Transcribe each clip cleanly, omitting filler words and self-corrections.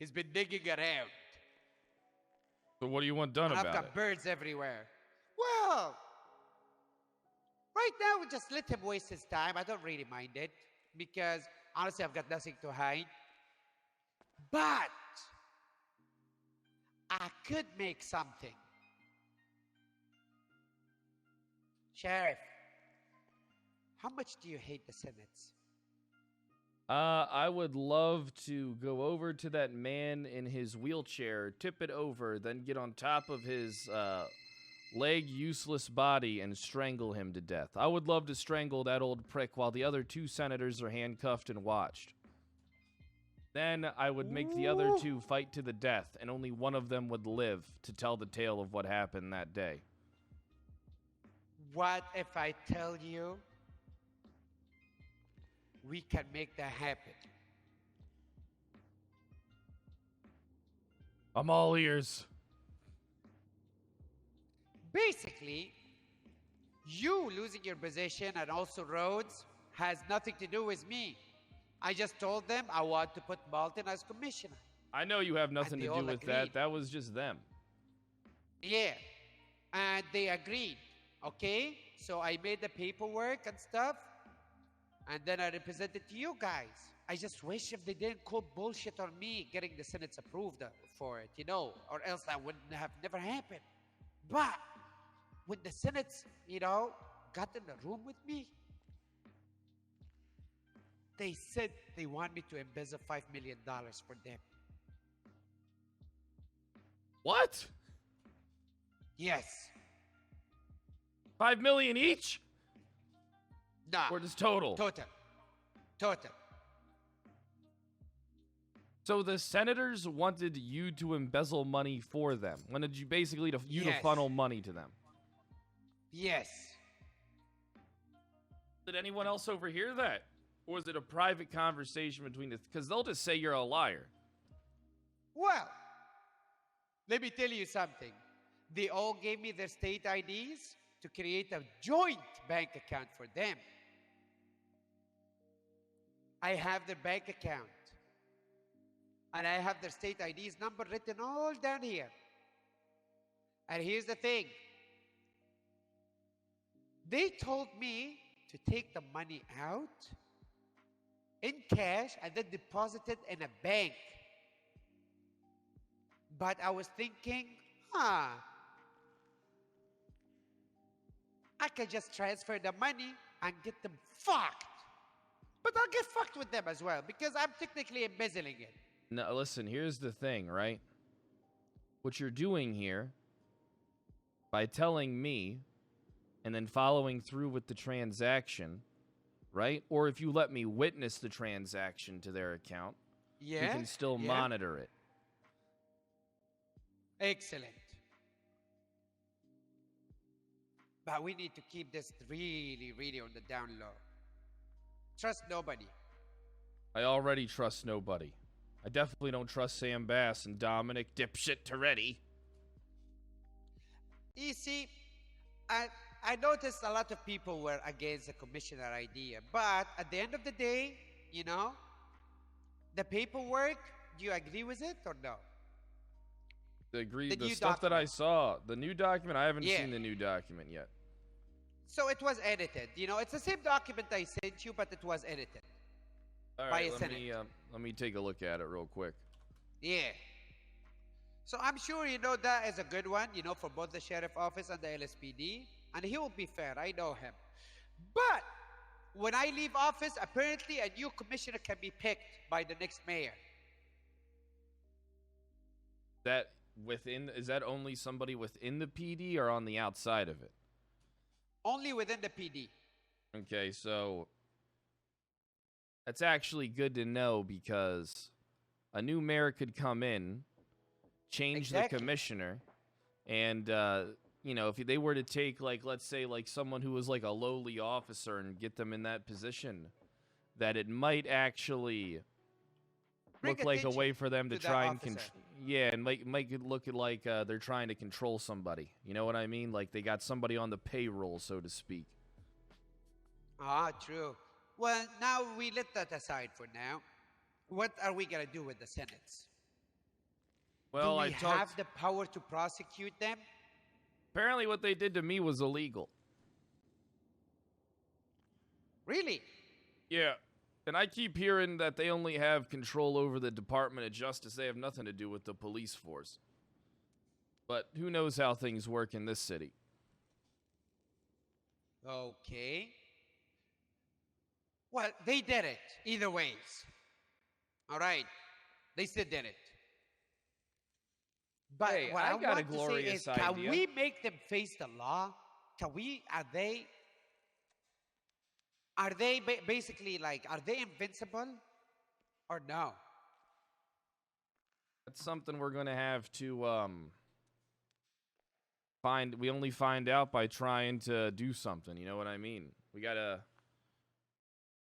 He's been digging around. So what do you want done And I've about got it? birds everywhere. Well, right now we just let him waste his time. I don't really mind it because honestly I've got nothing to hide. But I could make something. Sheriff, how much do you hate the Senates? I would love to go over to that man in his wheelchair, tip it over, then get on top of his leg useless body and strangle him to death. I would love to strangle that old prick while the other 2 senators are handcuffed and watched. Then I would make the other 2 fight to the death, and only one of them would live to tell the tale of what happened that day. What if I tell you we can make that happen? I'm all ears. Basically, you losing your position and also Rhodes has nothing to do with me. I just told them I want to put Malton as commissioner. I know you have nothing And to they do all with agreed. that. That was just them. Yeah, and they agreed. Okay, so I made the paperwork and stuff, and then I represented to you guys. I just wish if they didn't call bullshit on me getting the Senate's approved for it, or else that wouldn't have never happened. But when the Senate's, got in the room with me, they said they want me to embezzle $5 million for them. What? Yes. 5 million each? Nah. Or just total? Total. So the senators wanted you to embezzle money for them. Wanted you basically to Yes. funnel money to them. Yes. Did anyone else overhear that? Or was it a private conversation between the... Because they'll just say you're a liar. Well, let me tell you something. They all gave me their state IDs to create a joint bank account for them. I have their bank account. And I have their state IDs number written all down here. And here's the thing. They told me to take the money out in cash and then deposit it in a bank. But I was thinking, I could just transfer the money and get them fucked. But I'll get fucked with them as well because I'm technically embezzling it. No, listen, here's the thing, right? What you're doing here, by telling me, and then following through with the transaction, right? Or if you let me witness the transaction to their account, we can still monitor it. Excellent. But we need to keep this really, really on the down low. Trust nobody. I already trust nobody. I definitely don't trust Sam Bass and Dominic Dipshit Toretti. You see, I noticed a lot of people were against the commissioner idea. But at the end of the day, the paperwork, do you agree with it or no? The stuff that I saw, the new document, I haven't seen the new document yet. So it was edited. It's the same document I sent you, but it was edited. All right, let me take a look at it real quick. Yeah. So I'm sure that is a good one, for both the sheriff office and the LSPD. And he will be fair. I know him. But when I leave office, apparently a new commissioner can be picked by the next mayor. Is that only somebody within the PD or on the outside of it? Only within the PD. Okay, so that's actually good to know because a new mayor could come in, change the commissioner, and if they were to take, let's say, someone who was like a lowly officer and get them in that position, that it might actually look like a way for them to try and and make it look like they're trying to control somebody. You know what I mean? Like they got somebody on the payroll, so to speak. True. Well, now we let that aside for now. What are we gonna do with the Senates? Do Well, I we have talked. the power to prosecute them? Apparently, what they did to me was illegal. Really? Yeah. And I keep hearing that they only have control over the Department of Justice. They have nothing to do with the police force. But who knows how things work in this city? Okay. Well, they did it either ways. All right. They still did it. But Hey, what I I got a want to say is, glorious can idea. we make them face the law? Are they basically like, are they invincible or no? That's something we're going to have to find. We only find out by trying to do something. You know what I mean?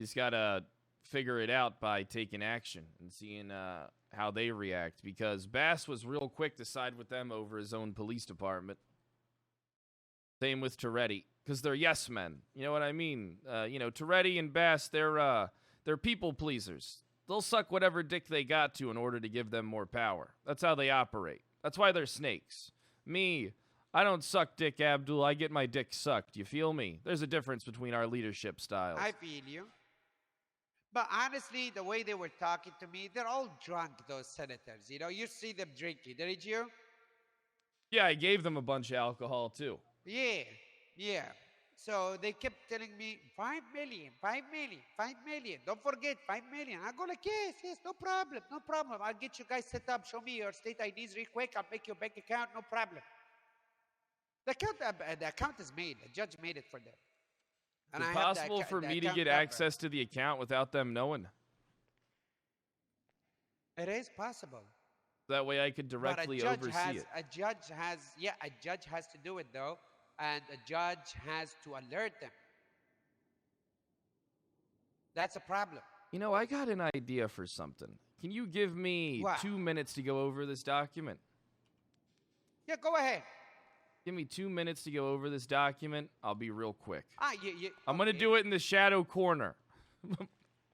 Just gotta figure it out by taking action and seeing how they react. Because Bass was real quick to side with them over his own police department. Same with Toretti, because they're yes men. You know what I mean? Toretti and Bass, they're people pleasers. They'll suck whatever dick they got to in order to give them more power. That's how they operate. That's why they're snakes. Me, I don't suck dick, Abdul. I get my dick sucked. You feel me? There's a difference between our leadership styles. I feel you. But honestly, the way they were talking to me, they're all drunk, those senators. You know, you see them drinking, didn't you? Yeah, I gave them a bunch of alcohol, too. Yeah, yeah. So they kept telling me, 5 million, 5 million, 5 million. Don't forget, 5 million. I go like, yes, no problem, no problem. I'll get you guys set up. Show me your state IDs real quick. I'll make your bank account, no problem. The account is made. The judge made it for them. And Is it I have possible for the me to account get number. access to the account without them knowing? It is possible. That way I could directly oversee it. A judge has to do it though, and a judge has to alert them. That's a problem. You know, I got an idea for something. Can you give me What? 2 minutes to go over this document? Yeah, go ahead. Give me 2 minutes to go over this document. I'll be real quick. I'm going to okay. do it in the shadow corner.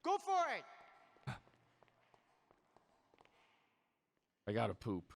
Go for it. I got to poop.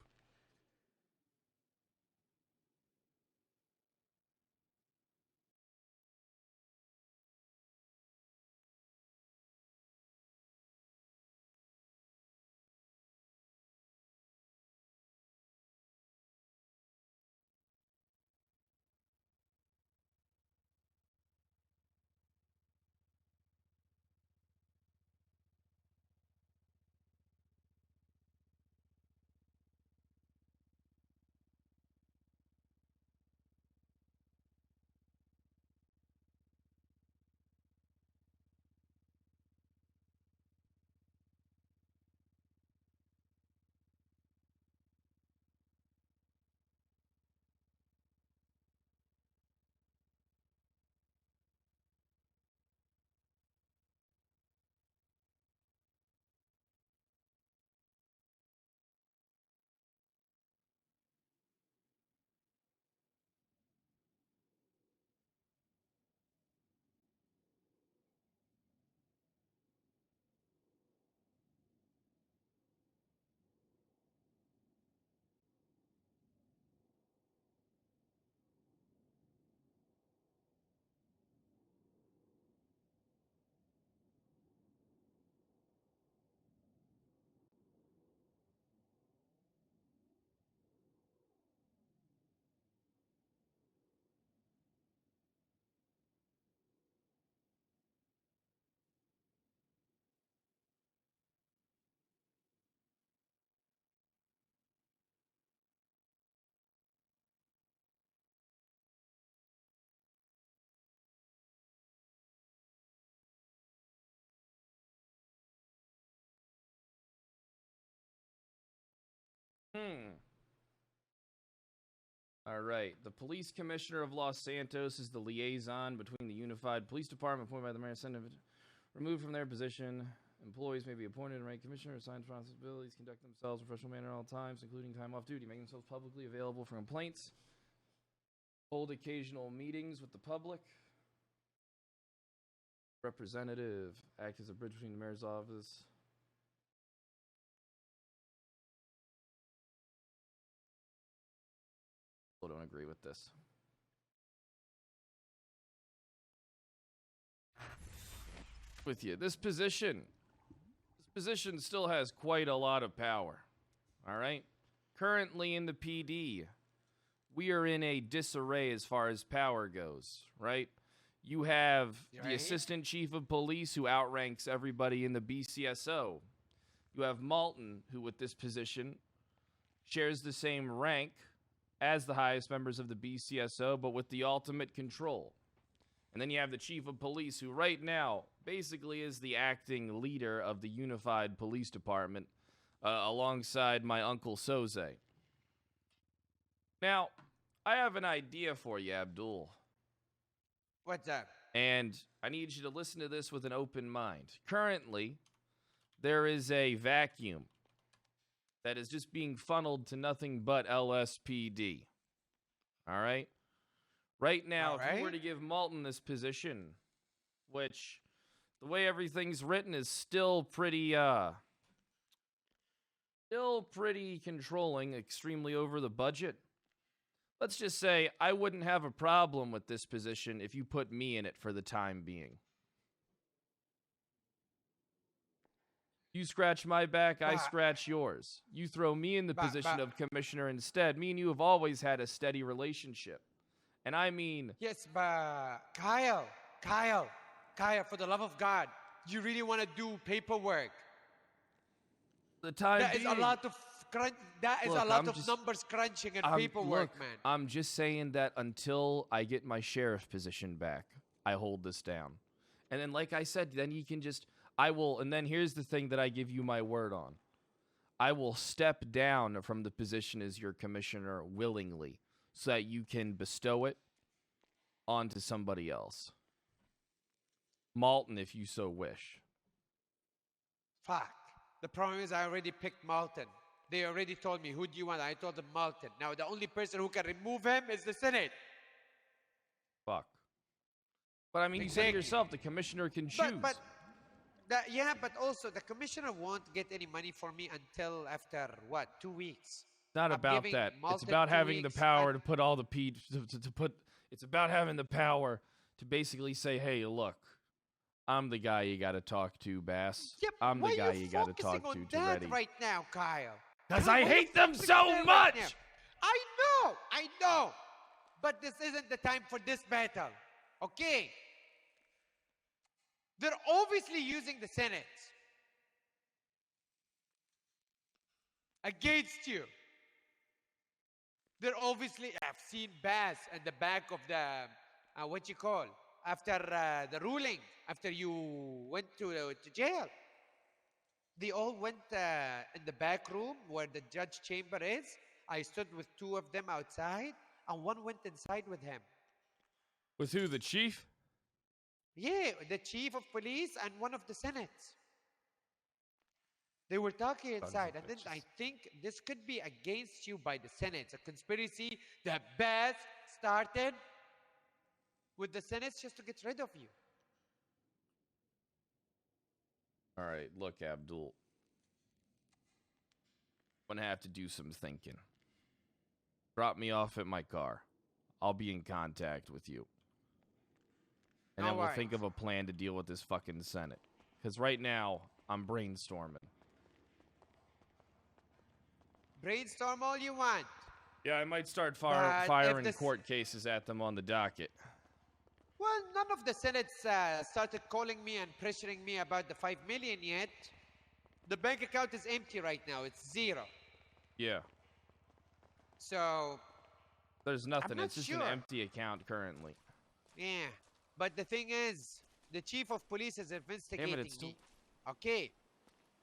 All right. The police commissioner of Los Santos is the liaison between the unified police department appointed by the mayor and Senate. Removed from their position, employees may be appointed and rank commissioner, assigned responsibilities, conduct themselves in a professional manner at all times, including time off duty, make themselves publicly available for complaints, hold occasional meetings with the public, representative, act as a bridge between the mayor's office don't agree with this. With you. This position still has quite a lot of power. All right? Currently in the PD, we are in a disarray as far as power goes, right? You have the assistant chief of police who outranks everybody in the BCSO. You have Malton, who with this position shares the same rank as the highest members of the BCSO, but with the ultimate control. And then you have the chief of police, who right now basically is the acting leader of the unified police department, alongside my uncle Soze. Now, I have an idea for you, Abdul. What's up? And I need you to listen to this with an open mind. Currently, there is a vacuum that is just being funneled to nothing but LSPD. All right? Right now, if you were to give Malton this position, which the way everything's written is still pretty controlling, extremely over the budget. Let's just say I wouldn't have a problem with this position if you put me in it for the time being. You scratch my back, I scratch yours. You throw me in the position of commissioner instead. Me and you have always had a steady relationship. And I mean... Yes, but Kyle, for the love of God, you really want to do paperwork? The time that being... is a lot of numbers crunching and paperwork, man. I'm just saying that until I get my sheriff position back, I hold this down. And then, like I said, then you can just... and then here's the thing that I give you my word on. I will step down from the position as your commissioner willingly, so that you can bestow it onto somebody else. Malton, if you so wish. Fuck. The problem is I already picked Malton. They already told me, who do you want? I told them Malton. Now the only person who can remove him is the Senate. Fuck. But I mean, you said yourself, the commissioner can choose. But also the commissioner won't get any money for me until after, 2 weeks? It's not about that. It's about having the power to put all the it's about having the power to basically say, hey, look, I'm the guy you got to talk to, Bass. Yep, I'm the guy you got to talk to, Ready. Right now, Kyle. Because I hate them so much! Right, I know. But this isn't the time for this battle. Okay? They're obviously using the Senate against you. They're obviously, I've seen Bass at the back of the, after the ruling, after you went to jail. They all went in the back room where the judge chamber is. I stood with two of them outside, and one went inside with him. With who, the chief? Yeah, the chief of police and one of the Senates. They were talking inside, and then I think this could be against you by the Senate. It's a conspiracy that Bass started with the Senate just to get rid of you. All right, look, Abdul. I'm going to have to do some thinking. Drop me off at my car. I'll be in contact with you. And then we'll think of a plan to deal with this fucking Senate. Because right now, I'm brainstorming. Brainstorm all you want. Yeah, I might start firing court cases at them on the docket. Well, none of the Senates started calling me and pressuring me about the $5 million yet. The bank account is empty right now. It's zero. Yeah. So... There's nothing. It's just an empty account currently. Yeah. But the thing is, the chief of police is investigating me. Okay.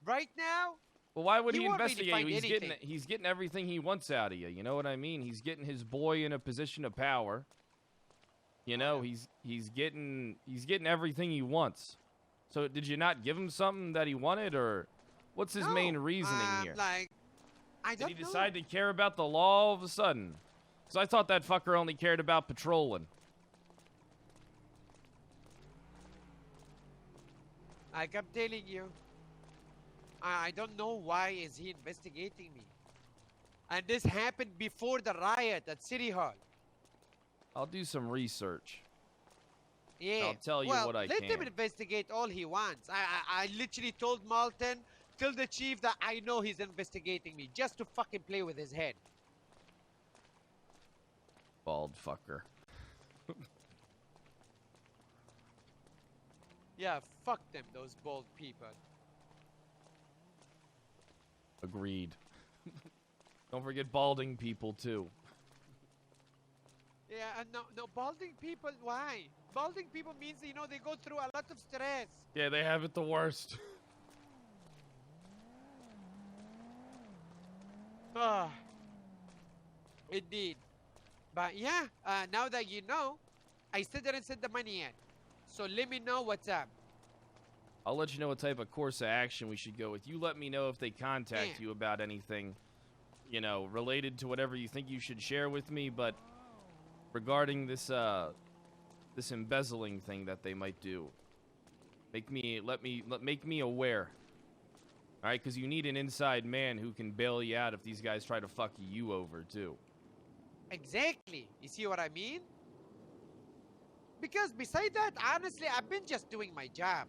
Right now... Well, why would he investigate you? He's getting everything he wants out of you. You know what I mean? He's getting his boy in a position of power. You know, he's getting everything he wants. So did you not give him something that he wanted, or what's his main reasoning here? I don't know. Did he decide to care about the law all of a sudden? Because I thought that fucker only cared about patrolling. Like I'm telling you, I don't know why is he investigating me. And this happened before the riot at City Hall. I'll do some research. Yeah. I'll tell you well, what I let him can. investigate all he wants. I literally told Malton, tell the chief that I know he's investigating me just to fucking play with his head. Bald fucker. Yeah, fuck them, those bald people. Agreed. Don't forget balding people too. Yeah, no, balding people, why? Balding people means, you know, they go through a lot of stress. Yeah, they have it the worst. Ah, indeed. But yeah, now that you know, I still didn't send the money yet. So let me know what's up. I'll let you know what type of course of action we should go with. You let me know if they contact Yeah. you about anything, you know, related to whatever you think you should share with me, but regarding this this embezzling thing that they might do, make me aware. All right, cuz you need an inside man who can bail you out if these guys try to fuck you over too. Exactly. You see what I mean? Because beside that, honestly, I've been just doing my job.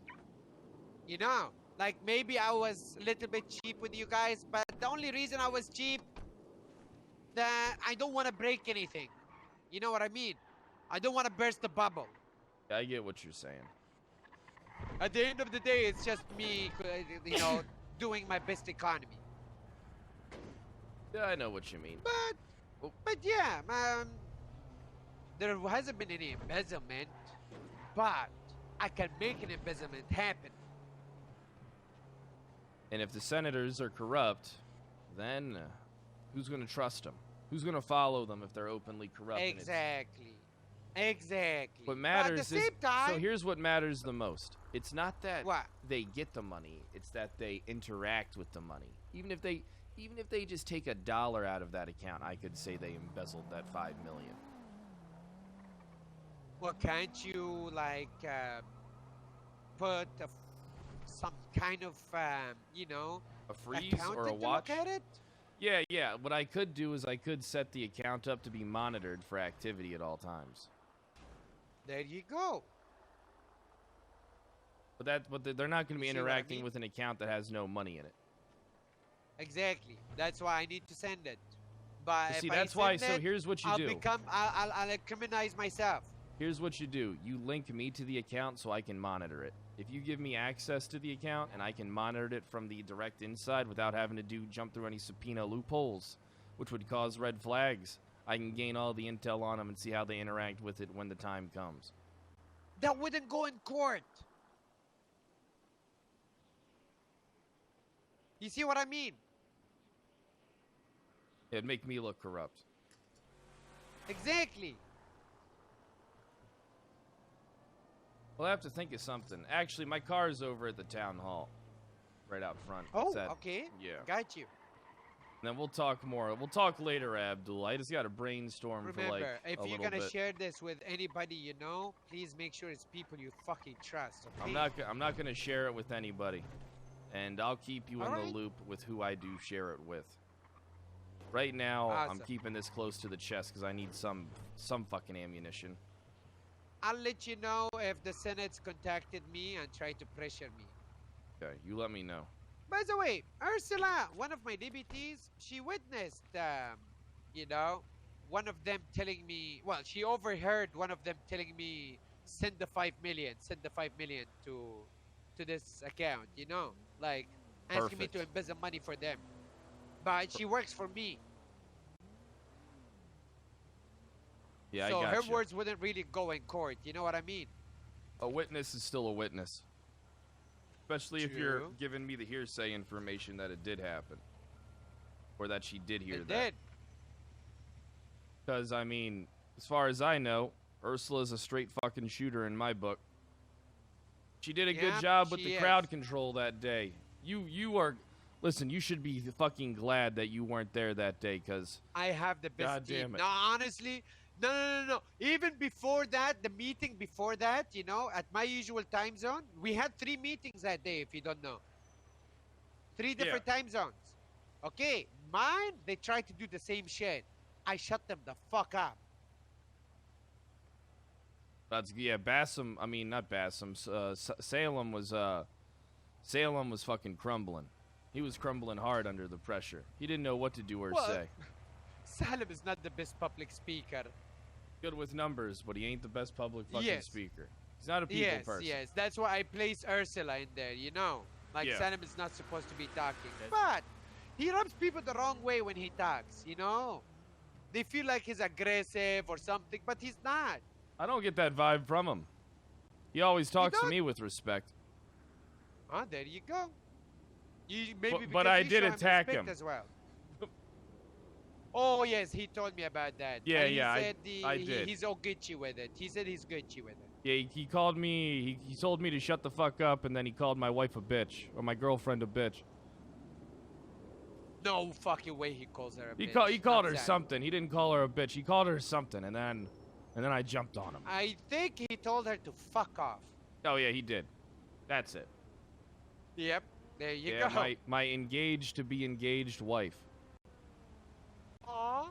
You know, like maybe I was a little bit cheap with you guys, but the only reason I was cheap, that I don't want to break anything. You know what I mean? I don't want to burst the bubble. I get what you're saying. At the end of the day, it's just me, you know, doing my best economy. Yeah, I know what you mean. But yeah, there hasn't been any embezzlement, but I can make an embezzlement happen. And if the senators are corrupt, then who's going to trust them? Who's going to follow them if they're openly corrupt? Exactly. Exactly. What matters but at the same is, time, so here's what matters the most. It's not that what? they get the money, it's that they interact with the money. Even if they just take $1 out of that account, I could say they embezzled that $5 million. Well, can't you like put some kind of you know, A freeze accountant or a to watch? look at it? Yeah. What I could do is I could set the account up to be monitored for activity at all times. There you go. But they're not going to be You see what I interacting mean? with an account that has no money in it. Exactly. That's why I need to send it. But See, if that's I why. send So it, here's what you I'll do. I'll criminalize myself. Here's what you do. You link me to the account so I can monitor it. If you give me access to the account and I can monitor it from the direct inside without having to jump through any subpoena loopholes, which would cause red flags, I can gain all the intel on them and see how they interact with it when the time comes. That wouldn't go in court. You see what I mean? It'd make me look corrupt. Exactly. Well, I have to think of something. Actually, my car's over at the town hall. Right out front. Oh, It's at- okay. Yeah. Got you. And then we'll talk more. We'll talk later, Abdul. I just got to brainstorm for like Remember, if a you're little gonna bit. share this with anybody you know, please make sure it's people you fucking trust. Okay? I'm not gonna share it with anybody, and I'll keep you in Alright. the loop with who I do share it with. Right now, I'm Awesome. keeping this close to the chest because I need some fucking ammunition. I'll let you know if the Senate's contacted me and tried to pressure me. Okay, you let me know. By the way, Ursula, one of my DBTs, she witnessed, you know, one of them telling me, well, she overheard one of them telling me, send the 5 million to this account, you know, like asking me to Perfect. embezzle money for them. But she works for me. Yeah, So I her got you. words wouldn't really go in court, you know what I mean? A witness is still a witness, especially if you're True. giving me the hearsay information that it did happen, or that she did hear It that. did. Because I mean, as far as I know, Ursula's a straight fucking shooter in my book. She did a good Yeah, job with she the is. crowd control that day. You are, listen, you should be fucking glad that you weren't there that day, because I have the best God team. damn it. No, honestly, no. Even before that, the meeting before that, you know, at my usual time zone, we had 3 meetings that day, if you don't know. 3 different time zones. Okay, mine, they tried to do the same shit. I shut them the fuck up. That's Bassam. I mean, not Bassam. Salem was fucking crumbling. He was crumbling hard under the pressure. He didn't know what to do or say. Salem is not the best public speaker. Good with numbers, but he ain't the best public fucking speaker. He's not a people person. Yes. That's why I place Ursula in there. You know, like Salem is not supposed to be talking, but he rubs people the wrong way when he talks. You know, they feel like he's aggressive or something, but he's not. I don't get that vibe from him. He always talks to me with respect. Ah, there you go. But I did attack him as well. Oh yes, he told me about that. Yeah, he said I did. He's all Gucci with it. He said he's Gucci with it. Yeah, he called me. He told me to shut the fuck up, and then he called my wife a bitch or my girlfriend a bitch. No fucking way he calls her a bitch. He called her something. He didn't call her a bitch. He called her something, and then I jumped on him. I think he told her to fuck off. Oh yeah, he did. That's it. Yep. There you go. My engaged to be engaged wife. Aww.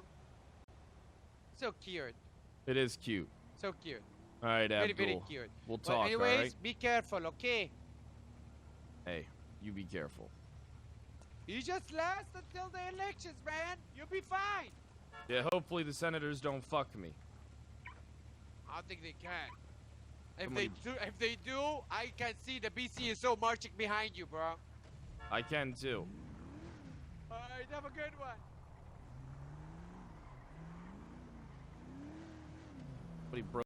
So cute. It is cute. So cute. All right, Abdul. Very cute. We'll talk, anyways, all right? Be careful, okay? Hey, you be careful. You just last until the elections, man. You'll be fine. Yeah, hopefully the senators don't fuck me. I don't think they can. If they do, I can see the BCSO marching behind you, bro. I can too. All right, have a good one. But he broke